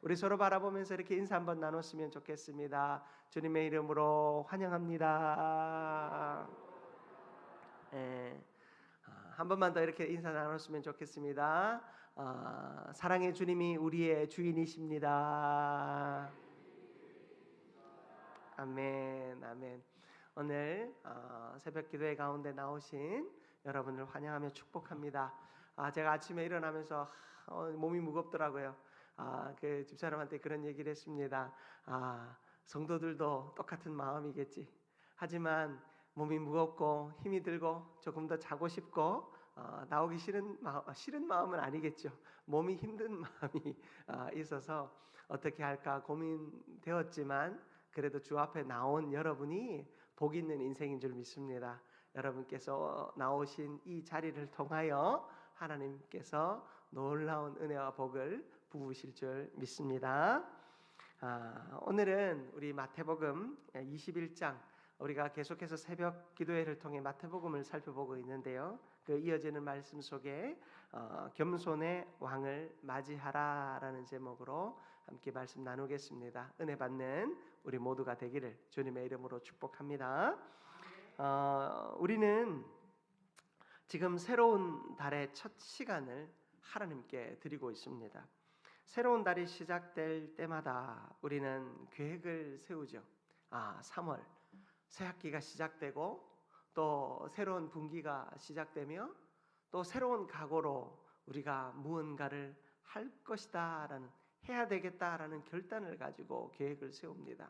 우리 서로 바라보면서 이렇게 인사 한번 나눴으면 좋겠습니다. 주님의 이름으로 환영합니다. 예. 한 번만 더 이렇게 인사 나눴으면 좋겠습니다. 사랑의 주님이 우리의 주인이십니다. 아멘, 아멘. 오늘 새벽 기도회 가운데 나오신 여러분을 환영하며 축복합니다. 제가 아침에 일어나면서 몸이 무겁더라고요. 그 집사람한테 그런 얘기를 했습니다. 성도들도 똑같은 마음이겠지. 하지만 몸이 무겁고 힘이 들고 조금 더 자고 싶고 나오기 싫은 마음은 아니겠죠. 몸이 힘든 마음이 있어서 어떻게 할까 고민되었지만 그래도 주 앞에 나온 여러분이 복 있는 인생인 줄 믿습니다. 여러분께서 나오신 이 자리를 통하여 하나님께서 놀라운 은혜와 복을 부으실 줄 믿습니다. 오늘은 우리 마태복음 21장, 우리가 계속해서 새벽 기도회를 통해 마태복음을 살펴보고 있는데요. 그 이어지는 말씀 속에 겸손의 왕을 맞이하라라는 제목으로 함께 말씀 나누겠습니다. 은혜 받는 우리 모두가 되기를 주님의 이름으로 축복합니다. 우리는 지금 새로운 달의 첫 시간을 하나님께 드리고 있습니다. 새로운 달이 시작될 때마다 우리는 계획을 세우죠. 3월 새 학기가 시작되고 또 새로운 분기가 시작되며 또 새로운 각오로 우리가 무언가를 할 것이다 라는, 해야 되겠다라는 결단을 가지고 계획을 세웁니다.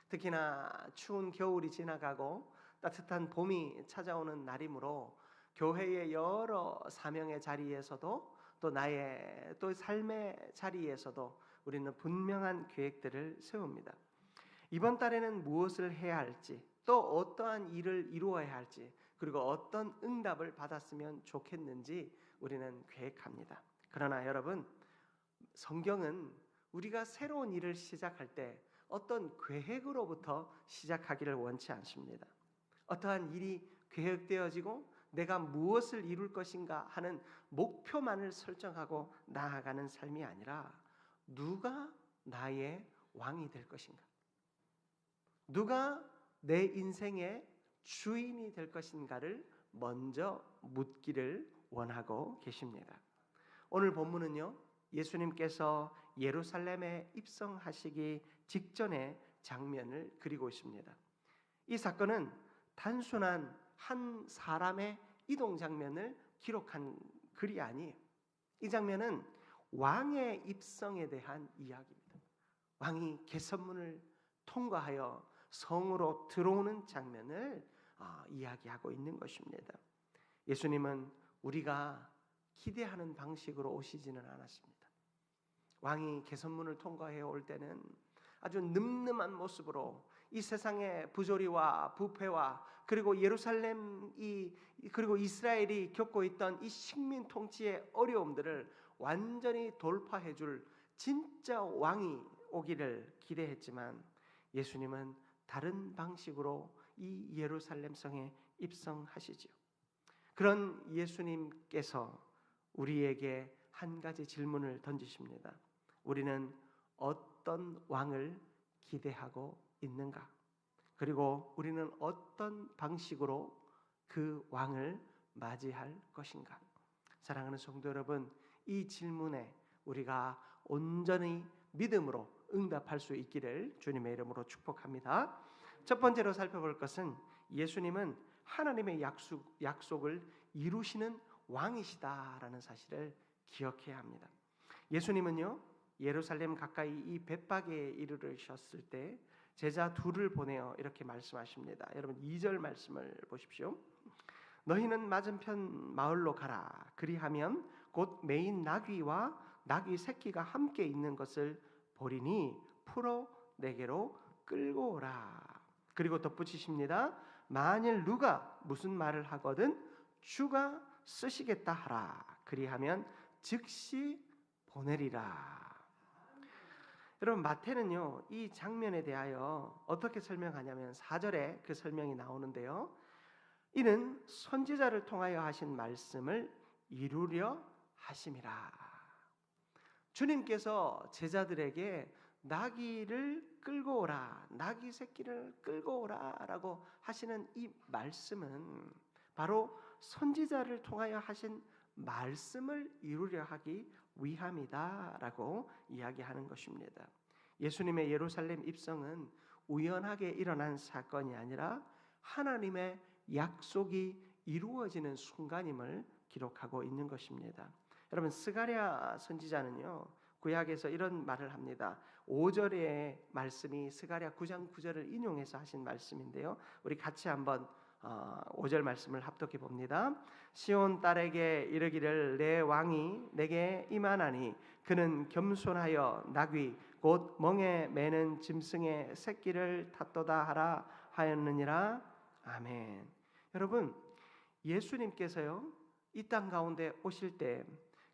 특히나 추운 겨울이 지나가고 따뜻한 봄이 찾아오는 날이므로 교회의 여러 사명의 자리에서도 또 나의 또 삶의 자리에서도 우리는 분명한 계획들을 세웁니다. 이번 달에는 무엇을 해야 할지, 또 어떠한 일을 이루어야 할지, 그리고 어떤 응답을 받았으면 좋겠는지 우리는 계획합니다. 그러나 여러분, 성경은 우리가 새로운 일을 시작할 때 어떤 계획으로부터 시작하기를 원치 않습니다. 어떠한 일이 계획되어지고 내가 무엇을 이룰 것인가 하는 목표만을 설정하고 나아가는 삶이 아니라 누가 나의 왕이 될 것인가, 누가 내 인생의 주인이 될 것인가를 먼저 묻기를 원하고 계십니다. 오늘 본문은요, 예수님께서 예루살렘에 입성하시기 직전의 장면을 그리고 있습니다. 이 사건은 단순한 한 사람의 이동 장면을 기록한 글이 아니에요. 이 장면은 왕의 입성에 대한 이야기입니다. 왕이 개선문을 통과하여 성으로 들어오는 장면을 이야기하고 있는 것입니다. 예수님은 우리가 기대하는 방식으로 오시지는 않았습니다. 왕이 개선문을 통과해 올 때는 아주 늠름한 모습으로 이 세상의 부조리와 부패와 그리고 예루살렘이 그리고 이스라엘이 겪고 있던 이 식민 통치의 어려움들을 완전히 돌파해 줄 진짜 왕이 오기를 기대했지만 예수님은 다른 방식으로 이 예루살렘 성에 입성하시지요. 그런 예수님께서 우리에게 한 가지 질문을 던지십니다. 우리는 어떤 왕을 기대하고 있는가? 그리고 우리는 어떤 방식으로 그 왕을 맞이할 것인가? 사랑하는 성도 여러분, 이 질문에 우리가 온전히 믿음으로 응답할 수 있기를 주님의 이름으로 축복합니다. 첫 번째로 살펴볼 것은 예수님은 하나님의 약속을 이루시는 왕이시다라는 사실을 기억해야 합니다. 예수님은요, 예루살렘 가까이 이 벳박에 이르르셨을 때 제자 둘을 보내어 이렇게 말씀하십니다. 여러분 2절 말씀을 보십시오. 너희는 맞은편 마을로 가라. 그리하면 곧 매인 나귀와 나귀 새끼가 함께 있는 것을 보리니 풀어 내게로 끌고 오라. 그리고 덧붙이십니다. 만일 누가 무슨 말을 하거든 주가 쓰시겠다 하라. 그리하면 즉시 보내리라. 여러분 마태는요, 이 장면에 대하여 어떻게 설명하냐면 4절에 그 설명이 나오는데요, 이는 선지자를 통하여 하신 말씀을 이루려 하심이라. 주님께서 제자들에게 나귀를 끌고 오라, 나귀 새끼를 끌고 오라라고 하시는 이 말씀은 바로 선지자를 통하여 하신 말씀을 이루려 하기 위함이다라고 이야기하는 것입니다. 예수님의 예루살렘 입성은 우연하게 일어난 사건이 아니라 하나님의 약속이 이루어지는 순간임을 기록하고 있는 것입니다. 여러분, 스가랴 선지자는요, 구약에서 이런 말을 합니다. 5절의 말씀이 스가랴 9장 9절을 인용해서 하신 말씀인데요, 우리 같이 한번 5절 말씀을 합독해 봅니다. 시온 딸에게 이르기를 내 왕이 내게 임하나니 그는 겸손하여 나귀 곧 멍에 매는 짐승의 새끼를 탔도다 하라 하였느니라. 아멘. 여러분, 예수님께서요, 이 땅 가운데 오실 때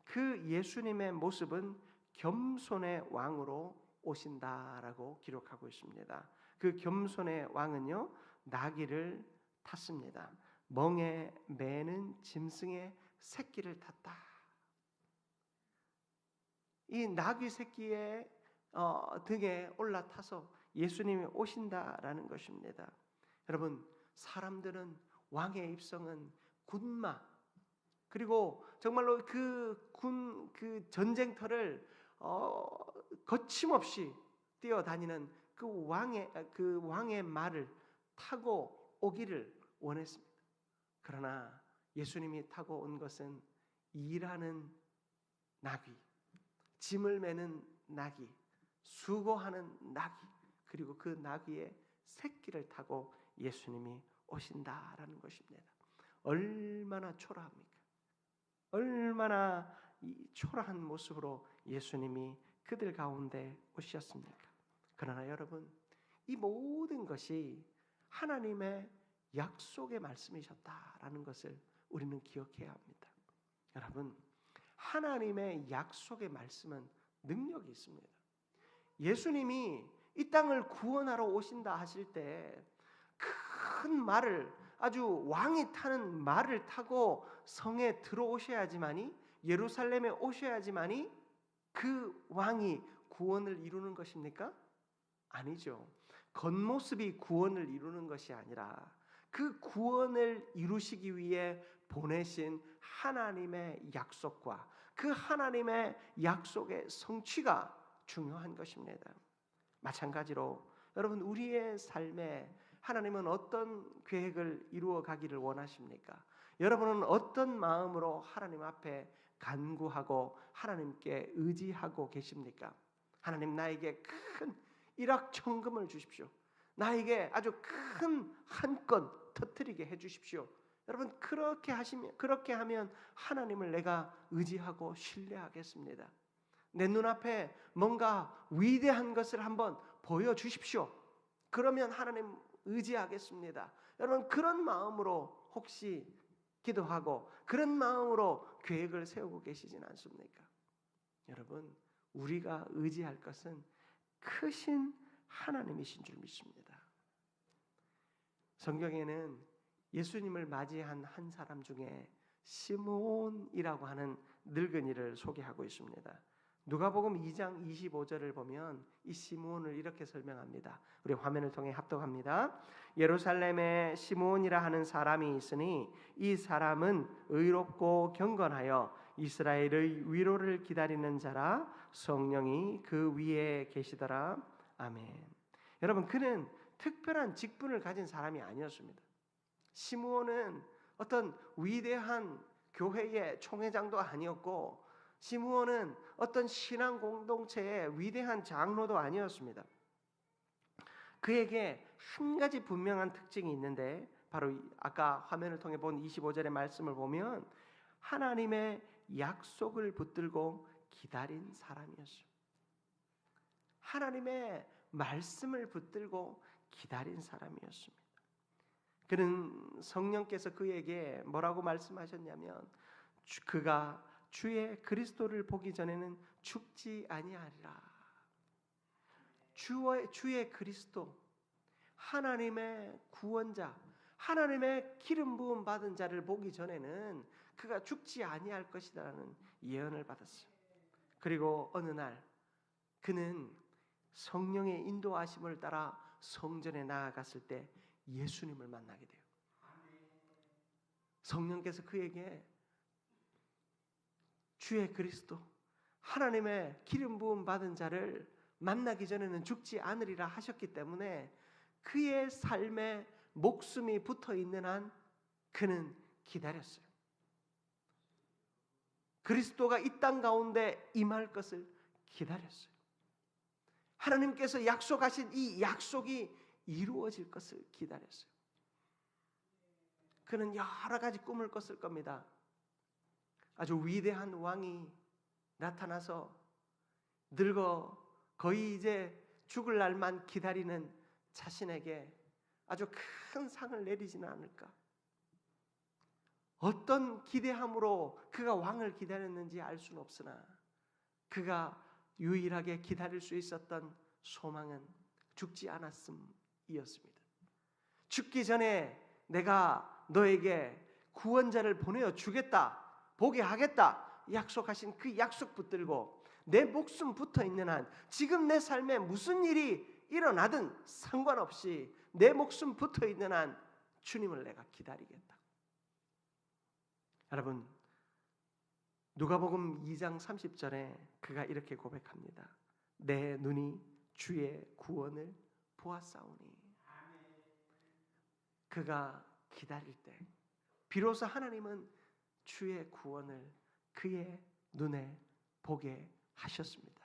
그 예수님의 모습은 겸손의 왕으로 오신다라고 기록하고 있습니다. 그 겸손의 왕은요, 나귀를 탔습니다. 멍에 매는 짐승의 새끼를 탔다. 이 나귀 새끼의 등에 올라타서 예수님이 오신다라는 것입니다. 여러분, 사람들은 왕의 입성은 군마, 그리고 정말로 그 전쟁터를 거침없이 뛰어다니는 그 왕의 말을 타고 오기를 원했습니다. 그러나 예수님이 타고 온 것은 일하는 나귀, 짐을 매는 나귀, 수고하는 나귀, 그리고 그 나귀의 새끼를 타고 예수님이 오신다라는 것입니다. 얼마나 초라합니까? 얼마나 초라한 모습으로 예수님이 그들 가운데 오셨습니까? 그러나 여러분, 이 모든 것이 하나님의 약속의 말씀이셨다라는 것을 우리는 기억해야 합니다. 여러분, 하나님의 약속의 말씀은 능력이 있습니다. 예수님이 이 땅을 구원하러 오신다 하실 때 큰 말을, 아주 왕이 타는 말을 타고 성에 들어오셔야지만이, 예루살렘에 오셔야지만이 그 왕이 구원을 이루는 것입니까? 아니죠. 겉모습이 구원을 이루는 것이 아니라 그 구원을 이루시기 위해 보내신 하나님의 약속과 그 하나님의 약속의 성취가 중요한 것입니다. 마찬가지로 여러분, 우리의 삶에 하나님은 어떤 계획을 이루어 가기를 원하십니까? 여러분은 어떤 마음으로 하나님 앞에 간구하고 하나님께 의지하고 계십니까? 하나님, 나에게 큰 일확천금을 주십시오. 나에게 아주 큰 한 건 터뜨리게 해주십시오. 여러분, 그렇게 하면 하나님을 내가 의지하고 신뢰하겠습니다. 내 눈앞에 뭔가 위대한 것을 한번 보여주십시오. 그러면 하나님 의지하겠습니다. 여러분, 그런 마음으로 혹시 기도하고 그런 마음으로 계획을 세우고 계시진 않습니까? 여러분, 우리가 의지할 것은 크신 하나님이신 줄 믿습니다. 성경에는 예수님을 맞이한 한 사람 중에 시므온이라고 하는 늙은이를 소개하고 있습니다. 누가복음 2장 25절을 보면 이 시므온을 이렇게 설명합니다. 우리 화면을 통해 합독합니다. 예루살렘에 시므온이라 하는 사람이 있으니 이 사람은 의롭고 경건하여 이스라엘의 위로를 기다리는 자라, 성령이 그 위에 계시더라. 아멘. 여러분, 그는 특별한 직분을 가진 사람이 아니었습니다. 시므온은 어떤 위대한 교회의 총회장도 아니었고, 시므온은 어떤 신앙 공동체의 위대한 장로도 아니었습니다. 그에게 한 가지 분명한 특징이 있는데, 바로 아까 화면을 통해 본 25절의 말씀을 보면 하나님의 약속을 붙들고 기다린 사람이었어요. 하나님의 말씀을 붙들고 기다린 사람이었습니다. 그는 성령께서 그에게 뭐라고 말씀하셨냐면, 그가 주의 그리스도를 보기 전에는 죽지 아니하리라. 주의 그리스도, 하나님의 구원자, 하나님의 기름 부음 받은 자를 보기 전에는 그가 죽지 아니할 것이라는 예언을 받았어요. 그리고 어느 날 그는 성령의 인도하심을 따라 성전에 나아갔을 때 예수님을 만나게 돼요. 성령께서 그에게 주의 그리스도 하나님의 기름 부음 받은 자를 만나기 전에는 죽지 않으리라 하셨기 때문에 그의 삶에 목숨이 붙어 있는 한 그는 기다렸어요. 그리스도가 이 땅 가운데 임할 것을 기다렸어요. 하나님께서 약속하신 이 약속이 이루어질 것을 기다렸어요. 그는 여러 가지 꿈을 꿨을 겁니다. 아주 위대한 왕이 나타나서 늙어 거의 이제 죽을 날만 기다리는 자신에게 아주 큰 상을 내리지는 않을까. 어떤 기대함으로 그가 왕을 기다렸는지 알 수는 없으나 그가 유일하게 기다릴 수 있었던 소망은 죽지 않았음이었습니다. 죽기 전에 내가 너에게 구원자를 보내어 주겠다, 보게 하겠다 약속하신 그 약속 붙들고 내 목숨 붙어 있는 한 지금 내 삶에 무슨 일이 일어나든 상관없이 내 목숨 붙어 있는 한 주님을 내가 기다리겠다. 여러분, 누가복음 2장 30절에 그가 이렇게 고백합니다. 내 눈이 주의 구원을 보았사오니. 그가 기다릴 때 비로소 하나님은 주의 구원을 그의 눈에 보게 하셨습니다.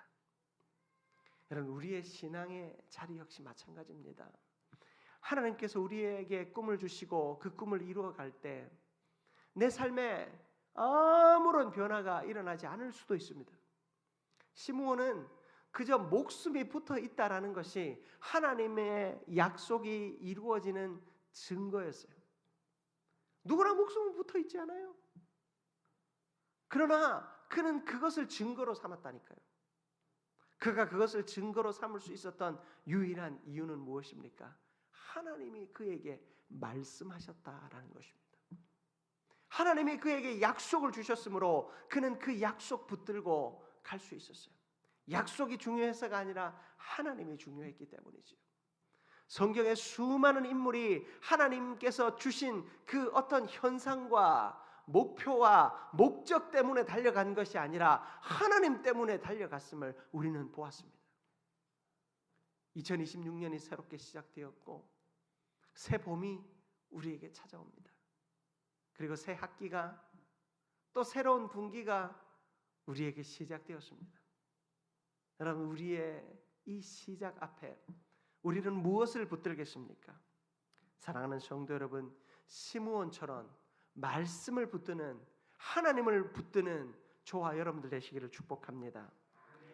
여러분, 우리의 신앙의 자리 역시 마찬가지입니다. 하나님께서 우리에게 꿈을 주시고 그 꿈을 이루어갈 때 내 삶에 아무런 변화가 일어나지 않을 수도 있습니다. 시므온은 그저 목숨이 붙어 있다라는 것이 하나님의 약속이 이루어지는 증거였어요. 누구나 목숨은 붙어 있지 않아요? 그러나 그는 그것을 증거로 삼았다니까요. 그가 그것을 증거로 삼을 수 있었던 유일한 이유는 무엇입니까? 하나님이 그에게 말씀하셨다라는 것입니다. 하나님이 그에게 약속을 주셨으므로 그는 그 약속 붙들고 갈 수 있었어요. 약속이 중요해서가 아니라 하나님이 중요했기 때문이지요. 성경의 수많은 인물이 하나님께서 주신 그 어떤 현상과 목표와 목적 때문에 달려간 것이 아니라 하나님 때문에 달려갔음을 우리는 보았습니다. 2026년이 새롭게 시작되었고 새 봄이 우리에게 찾아옵니다. 그리고 새 학기가 또 새로운 분기가 우리에게 시작되었습니다. 여러분, 우리의 이 시작 앞에 우리는 무엇을 붙들겠습니까? 사랑하는 성도 여러분, 시므온처럼 말씀을 붙드는, 하나님을 붙드는 저와 여러분들 되시기를 축복합니다.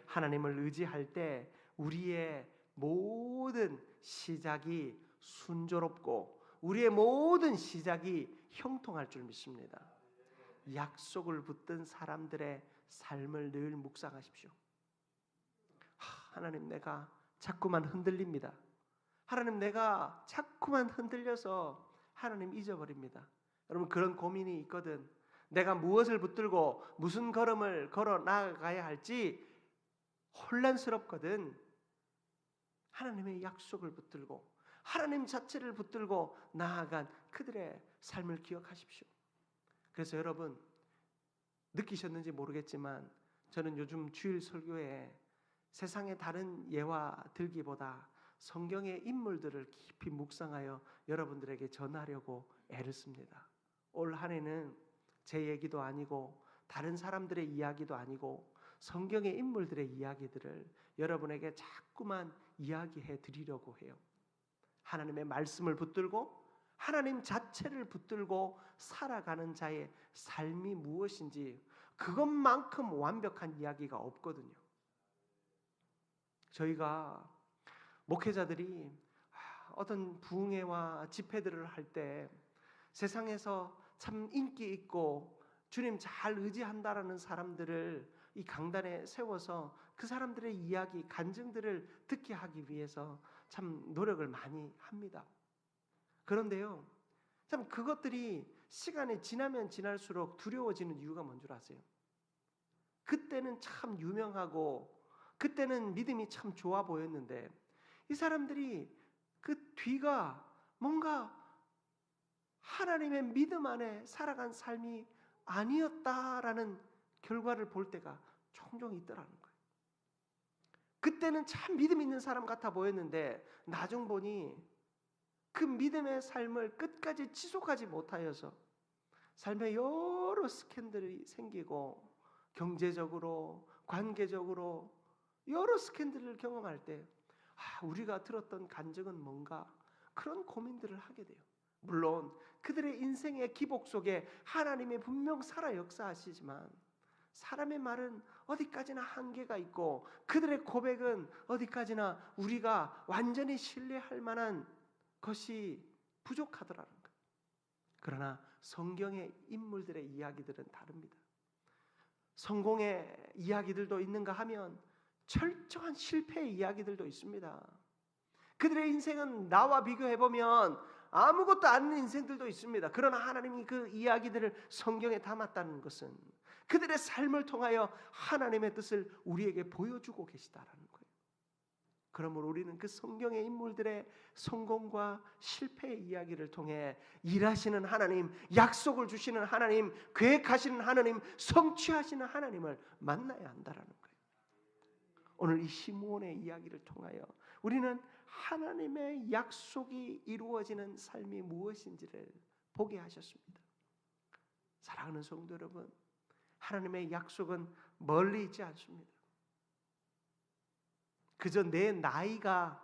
하나님을 의지할 때 우리의 모든 시작이 순조롭고 우리의 모든 시작이 형통할 줄 믿습니다. 약속을 붙든 사람들의 삶을 늘 묵상하십시오. 하나님, 내가 자꾸만 흔들립니다. 하나님, 내가 자꾸만 흔들려서 하나님 잊어버립니다. 여러분, 그런 고민이 있거든. 내가 무엇을 붙들고 무슨 걸음을 걸어 나아가야 할지 혼란스럽거든. 하나님의 약속을 붙들고 하나님 자체를 붙들고 나아간 그들의 삶을 기억하십시오. 그래서 여러분, 느끼셨는지 모르겠지만 저는 요즘 주일 설교에 세상의 다른 예와 들기보다 성경의 인물들을 깊이 묵상하여 여러분들에게 전하려고 애를 씁니다. 올 한 해는 제 얘기도 아니고 다른 사람들의 이야기도 아니고 성경의 인물들의 이야기들을 여러분에게 자꾸만 이야기해 드리려고 해요. 하나님의 말씀을 붙들고 하나님 자체를 붙들고 살아가는 자의 삶이 무엇인지 그것만큼 완벽한 이야기가 없거든요. 저희가 목회자들이 어떤 부흥회와 집회들을 할 때 세상에서 참 인기 있고 주님 잘 의지한다라는 사람들을 이 강단에 세워서 그 사람들의 이야기, 간증들을 듣게 하기 위해서 참 노력을 많이 합니다. 그런데요, 참 그것들이 시간이 지나면 지날수록 두려워지는 이유가 뭔 줄 아세요? 그때는 참 유명하고 그때는 믿음이 참 좋아 보였는데 이 사람들이 그 뒤가 뭔가 하나님의 믿음 안에 살아간 삶이 아니었다라는 결과를 볼 때가 종종 있더라는 거예요. 그때는 참 믿음 있는 사람 같아 보였는데 나중 보니 그 믿음의 삶을 끝까지 지속하지 못하여서 삶에 여러 스캔들이 생기고 경제적으로 관계적으로 여러 스캔들을 경험할 때 우리가 들었던 간증은 뭔가 그런 고민들을 하게 돼요. 물론 그들의 인생의 기복 속에 하나님이 분명 살아 역사하시지만 사람의 말은 어디까지나 한계가 있고 그들의 고백은 어디까지나 우리가 완전히 신뢰할 만한 것이 부족하더라는 거예요. 그러나 성경의 인물들의 이야기들은 다릅니다. 성공의 이야기들도 있는가 하면 철저한 실패의 이야기들도 있습니다. 그들의 인생은 나와 비교해보면 아무것도 아닌 인생들도 있습니다. 그러나 하나님이 그 이야기들을 성경에 담았다는 것은 그들의 삶을 통하여 하나님의 뜻을 우리에게 보여주고 계시다라는 거예요. 그러므로 우리는 그 성경의 인물들의 성공과 실패의 이야기를 통해 일하시는 하나님, 약속을 주시는 하나님, 계획하시는 하나님, 성취하시는 하나님을 만나야 한다라는 거예요. 오늘 이 시므온의 이야기를 통하여 우리는 하나님의 약속이 이루어지는 삶이 무엇인지를 보게 하셨습니다. 사랑하는 성도 여러분, 하나님의 약속은 멀리 있지 않습니다. 그저 내 나이가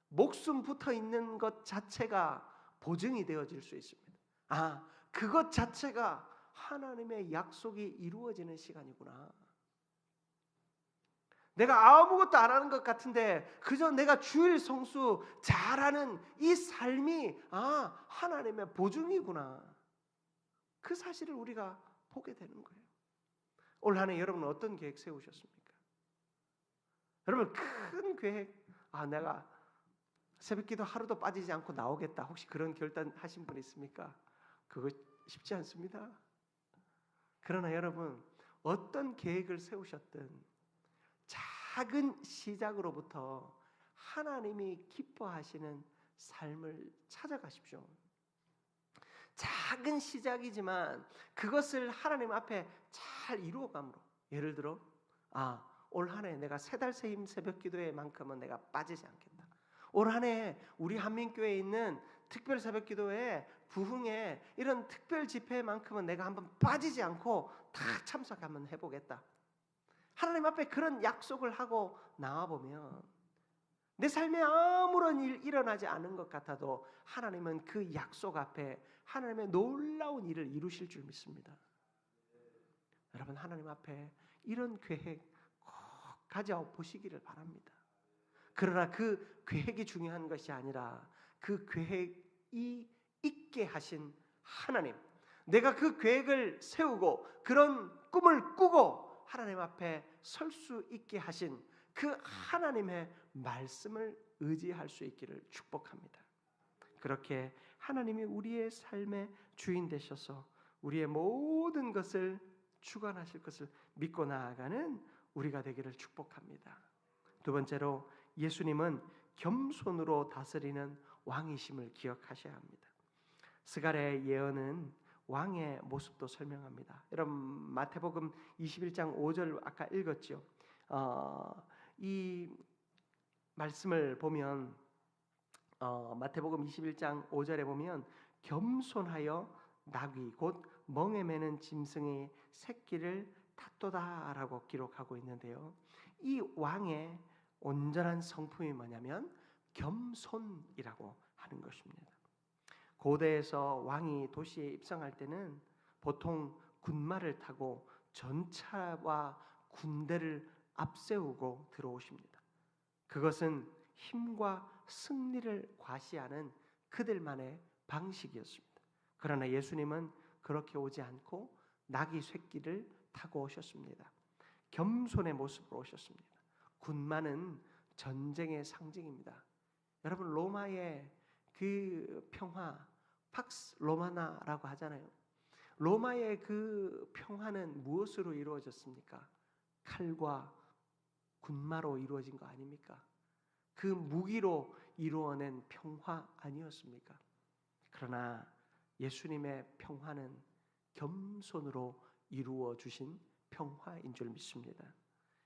목숨 붙어 있는 것 자체가 보증이 되어질 수 있습니다. 그것 자체가 하나님의 약속이 이루어지는 시간이구나. 내가 아무것도 안 하는 것 같은데 그저 내가 주일 성수 잘하는 이 삶이 하나님의 보증이구나. 그 사실을 우리가 보게 되는 거예요. 올 한 해 여러분은 어떤 계획 세우셨습니까? 여러분 큰 계획, 내가 새벽기도 하루도 빠지지 않고 나오겠다. 혹시 그런 결단하신 분 있습니까? 그거 쉽지 않습니다. 그러나 여러분 어떤 계획을 세우셨든 작은 시작으로부터 하나님이 기뻐하시는 삶을 찾아가십시오. 작은 시작이지만 그것을 하나님 앞에 잘 이루어감으로, 예를 들어 올 한 해 내가 세 달 새임 새벽 기도회만큼은 내가 빠지지 않겠다. 올 한 해 우리 한민교회에 있는 특별 새벽 기도회 부흥회 이런 특별 집회만큼은 내가 한번 빠지지 않고 다 참석 한번 해보겠다. 하나님 앞에 그런 약속을 하고 나와보면 내 삶에 아무런 일 일어나지 않은 것 같아도 하나님은 그 약속 앞에 하나님의 놀라운 일을 이루실 줄 믿습니다. 여러분 하나님 앞에 이런 계획 꼭 가져보시기를 바랍니다. 그러나 그 계획이 중요한 것이 아니라 그 계획이 있게 하신 하나님, 내가 그 계획을 세우고 그런 꿈을 꾸고 하나님 앞에 설 수 있게 하신 그 하나님의 말씀을 의지할 수 있기를 축복합니다. 그렇게 하나님이 우리의 삶의 주인 되셔서 우리의 모든 것을 주관하실 것을 믿고 나아가는 우리가 되기를 축복합니다. 두 번째로 예수님은 겸손으로 다스리는 왕이심을 기억하셔야 합니다. 스가랴의 예언은 왕의 모습도 설명합니다. 여러분 마태복음 21장 5절 아까 읽었죠. 이 말씀을 보면 마태복음 21장 5절에 보면 겸손하여 나귀 곧 멍에 매는 짐승의 새끼를 탔도다라고 기록하고 있는데요. 이 왕의 온전한 성품이 뭐냐면 겸손이라고 하는 것입니다. 고대에서 왕이 도시에 입성할 때는 보통 군마를 타고 전차와 군대를 앞세우고 들어오십니다. 그것은 힘과 승리를 과시하는 그들만의 방식이었습니다. 그러나 예수님은 그렇게 오지 않고 나귀 새끼를 타고 오셨습니다. 겸손의 모습으로 오셨습니다. 군마는 전쟁의 상징입니다. 여러분 로마의 그 평화, 팍스 로마나라고 하잖아요. 로마의 그 평화는 무엇으로 이루어졌습니까? 칼과 군마로 이루어진 거 아닙니까? 그 무기로 이루어낸 평화 아니었습니까? 그러나 예수님의 평화는 겸손으로 이루어 주신 평화인 줄 믿습니다.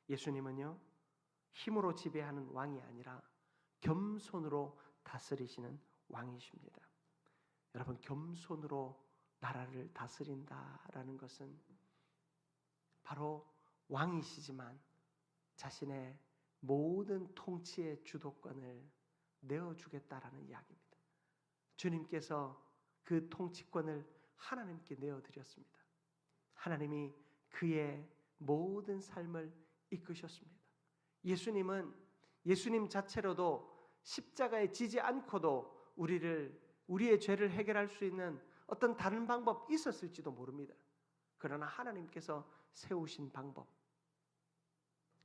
예수님은요, 힘으로 지배하는 왕이 아니라 겸손으로 다스리시는 왕이십니다. 여러분, 겸손으로 나라를 다스린다라는 것은 바로 왕이시지만 자신의 모든 통치의 주도권을 내어주겠다라는 이야기입니다. 주님께서 그 통치권을 하나님께 내어드렸습니다. 하나님이 그의 모든 삶을 이끄셨습니다. 예수님 자체로도 십자가에 지지 않고도 우리의 죄를 해결할 수 있는 어떤 다른 방법 있었을지도 모릅니다. 그러나 하나님께서 세우신 방법,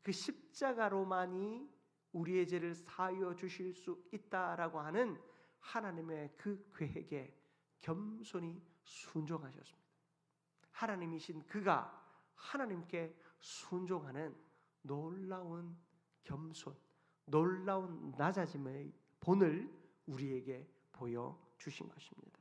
그 십자가로만이 우리의 죄를 사하여 주실 수 있다라고 하는 하나님의 그 계획에 겸손히 순종하셨습니다. 하나님이신 그가 하나님께 순종하는 놀라운 겸손, 놀라운 낮아짐의 본을 우리에게 보여주신 것입니다.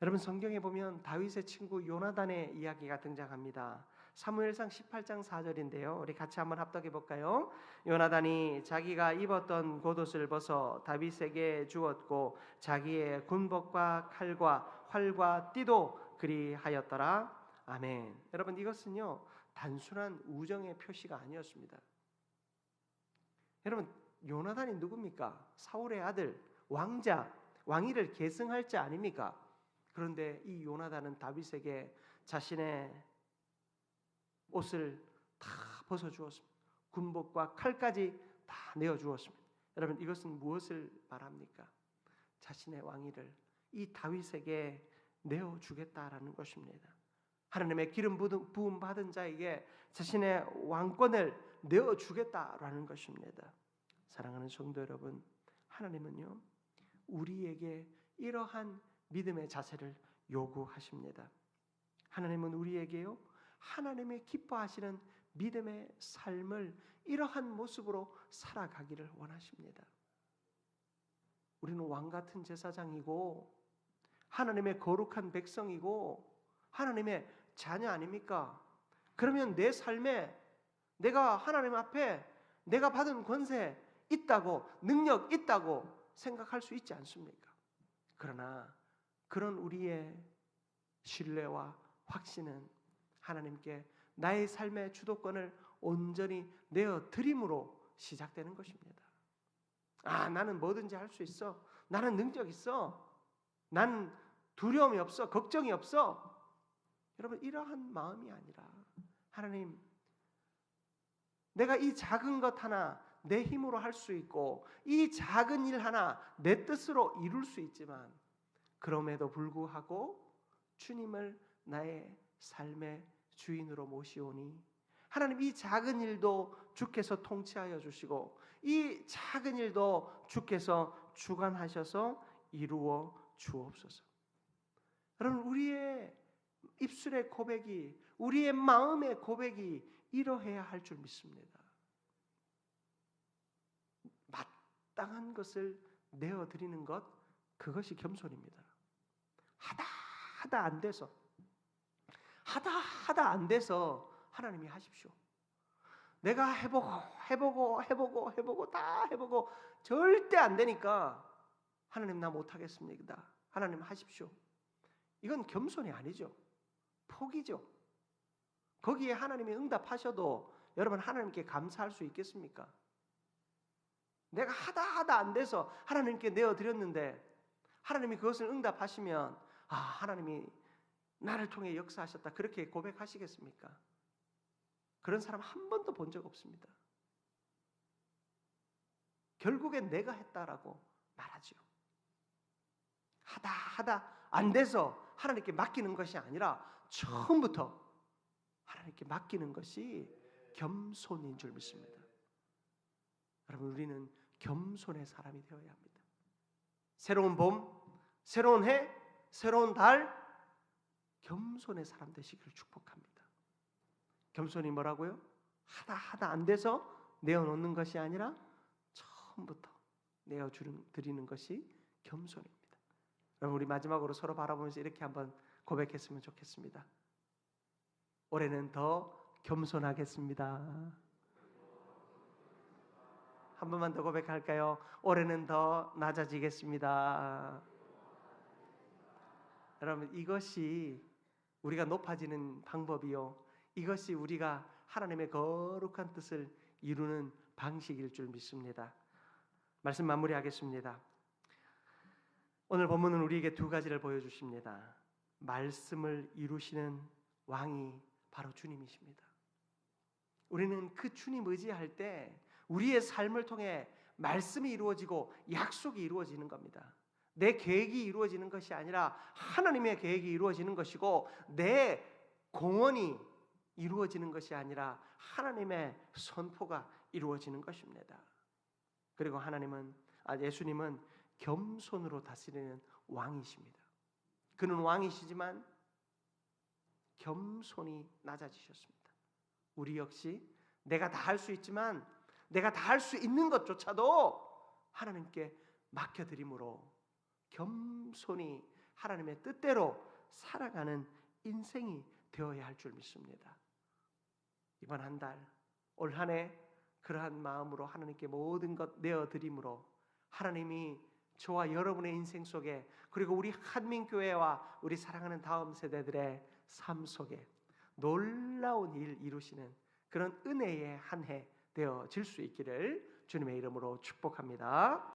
여러분, 성경에 보면 다윗의 친구 요나단의 이야기가 등장합니다. 사무엘상 18장 4절인데요. 우리 같이 한번 합독해 볼까요? 요나단이 자기가 입었던 겉옷을 벗어 다윗에게 주었고 자기의 군복과 칼과 활과 띠도 그리하였더라. 아멘. 여러분, 이것은요 단순한 우정의 표시가 아니었습니다. 여러분, 요나단이 누굽니까? 사울의 아들, 왕자, 왕위를 계승할 자 아닙니까? 그런데 이 요나단은 다윗에게 자신의 옷을 다 벗어주었습니다. 군복과 칼까지 다 내어주었습니다. 여러분, 이것은 무엇을 말합니까? 자신의 왕위를 이 다윗에게 내어주겠다라는 것입니다. 하나님의 기름 부음 받은 자에게 자신의 왕권을 내어주겠다라는 것입니다. 사랑하는 성도 여러분, 하나님은요 우리에게 이러한 믿음의 자세를 요구하십니다. 하나님은 우리에게요 하나님의 기뻐하시는 믿음의 삶을 이러한 모습으로 살아가기를 원하십니다. 우리는 왕 같은 제사장이고 하나님의 거룩한 백성이고 하나님의 자녀 아닙니까? 그러면 내 삶에 내가 하나님 앞에 내가 받은 권세 있다고, 능력 있다고 생각할 수 있지 않습니까? 그러나 그런 우리의 신뢰와 확신은 하나님께 나의 삶의 주도권을 온전히 내어드림으로 시작되는 것입니다. 나는 뭐든지 할 수 있어. 나는 능력 있어. 난 두려움이 없어. 걱정이 없어. 여러분, 이러한 마음이 아니라 하나님, 내가 이 작은 것 하나 내 힘으로 할 수 있고 이 작은 일 하나 내 뜻으로 이룰 수 있지만 그럼에도 불구하고 주님을 나의 삶의 주인으로 모시오니 하나님, 이 작은 일도 주께서 통치하여 주시고 이 작은 일도 주께서 주관하셔서 이루어 주옵소서. 여러분, 우리의 입술의 고백이, 우리의 마음의 고백이 이러해야 할 줄 믿습니다. 마땅한 것을 내어드리는 것, 그것이 겸손입니다. 하다 안 돼서 하나님이 하십시오. 내가 해보고 다 해보고 절대 안 되니까 하나님, 나 못하겠습니다. 하나님 하십시오. 이건 겸손이 아니죠. 포기죠. 거기에 하나님이 응답하셔도 여러분 하나님께 감사할 수 있겠습니까? 내가 하다 안 돼서 하나님께 내어드렸는데 하나님이 그것을 응답하시면 하나님이 나를 통해 역사하셨다, 그렇게 고백하시겠습니까? 그런 사람 한 번도 본 적 없습니다. 결국엔 내가 했다라고 말하죠. 하다 안 돼서 하나님께 맡기는 것이 아니라 처음부터 하나님께 맡기는 것이 겸손인 줄 믿습니다. 여러분, 우리는 겸손의 사람이 되어야 합니다. 새로운 봄, 새로운 해, 새로운 달, 겸손의 사람 되시기를 축복합니다. 겸손이 뭐라고요? 하다 안 돼서 내어놓는 것이 아니라 처음부터 드리는 것이 겸손입니다. 여러분, 우리 마지막으로 서로 바라보면서 이렇게 한번 고백했으면 좋겠습니다. 올해는 더 겸손하겠습니다. 한 번만 더 고백할까요? 올해는 더 낮아지겠습니다. 여러분, 이것이 우리가 높아지는 방법이요, 이것이 우리가 하나님의 거룩한 뜻을 이루는 방식일 줄 믿습니다. 말씀 마무리하겠습니다. 오늘 본문은 우리에게 두 가지를 보여주십니다. 말씀을 이루시는 왕이 바로 주님이십니다. 우리는 그 주님 의지할 때 우리의 삶을 통해 말씀이 이루어지고 약속이 이루어지는 겁니다. 내 계획이 이루어지는 것이 아니라 하나님의 계획이 이루어지는 것이고, 내 공헌이 이루어지는 것이 아니라 하나님의 선포가 이루어지는 것입니다. 그리고 예수님은 겸손으로 다스리는 왕이십니다. 그는 왕이시지만 겸손히 낮아지셨습니다. 우리 역시 내가 다 할 수 있지만 내가 다 할 수 있는 것조차도 하나님께 맡겨드림으로 겸손히 하나님의 뜻대로 살아가는 인생이 되어야 할 줄 믿습니다. 이번 한 달, 올 한 해 그러한 마음으로 하나님께 모든 것 내어드림으로 하나님이 저와 여러분의 인생 속에, 그리고 우리 한민교회와 우리 사랑하는 다음 세대들의 삶 속에 놀라운 일 이루시는 그런 은혜의 한 해 되어질 수 있기를 주님의 이름으로 축복합니다.